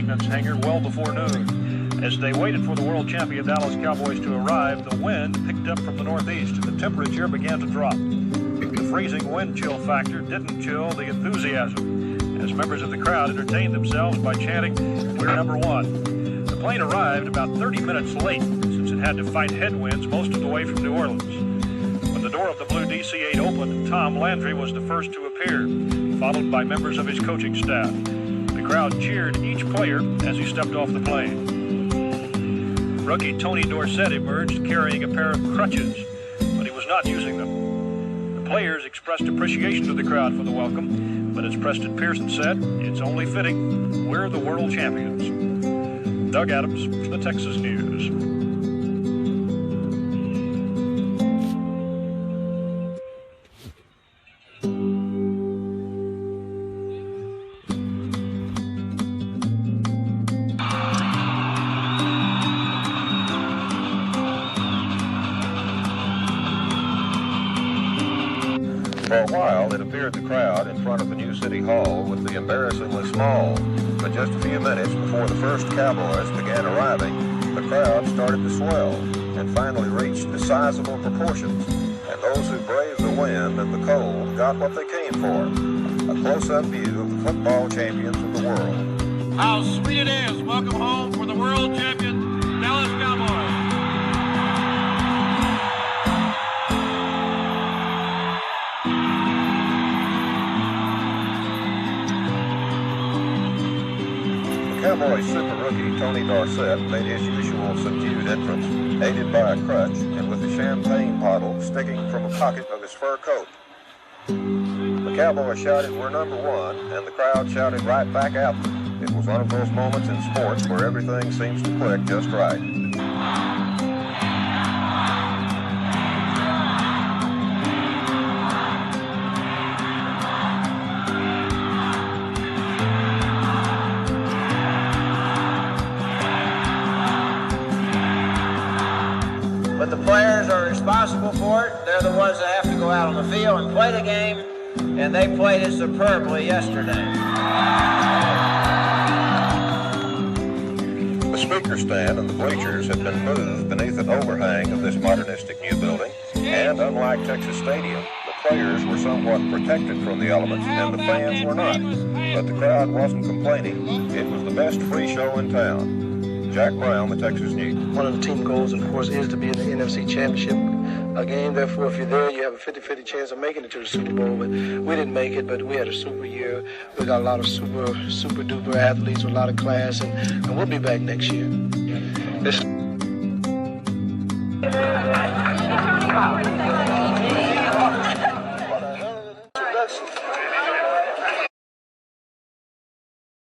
documents hangar well before noon. As they waited for the world champion Dallas Cowboys to arrive, the wind picked up from the northeast and the temperature began to drop. The freezing wind chill factor didn't chill the enthusiasm, as members of the crowd entertained themselves by chanting, "We're number one." The plane arrived about 30 minutes late, since it had to fight headwinds most of the way from New Orleans. When the door of the blue DC-8 opened, Tom Landry was the first to appear, followed by members of his coaching staff. The crowd cheered each player as he stepped off the plane. Rookie Tony Dorsett emerged carrying a pair of crutches, but he was not using them. The players expressed appreciation to the crowd for the welcome, but as Preston Pearson said, it's only fitting, we're the world champions. Doug Adams for the Texas News. For a while, it appeared the crowd in front of the new City Hall would be embarrassingly small. But just a few minutes before the first Cowboys began arriving, the crowd started to swell and finally reached sizable proportions. And those who braved the wind and the cold got what they came for, a close-up view of the football champions of the world. How sweet it is. Welcome home for the world champion, Dallas Cowboys. Cowboys super rookie Tony Dorsett made his usual subdued entrance, aided by a crutch and with a champagne bottle sticking from a pocket of his fur coat. The Cowboys shouted, "We're number one," and the crowd shouted right back at them. It was one of those moments in sports where everything seems to click just right. But the players are responsible for it. They're the ones that have to go out on the field and play the game, and they played it superbly yesterday. The speaker stand and the bleachers had been moved beneath an overhang of this modernistic new building, and unlike Texas Stadium, the players were somewhat protected from the elements, and the fans were not. But the crowd wasn't complaining. It was the best free show in town. Jack Brown, the Texas News. One of the team goals, of course, is to be in the NFC Championship game. Therefore, if you're there, you have a 50-50 chance of making it to the Super Bowl. But we didn't make it, but we had a super year. We got a lot of super duper athletes with a lot of class, and we'll be back next year. What a hell of an introduction.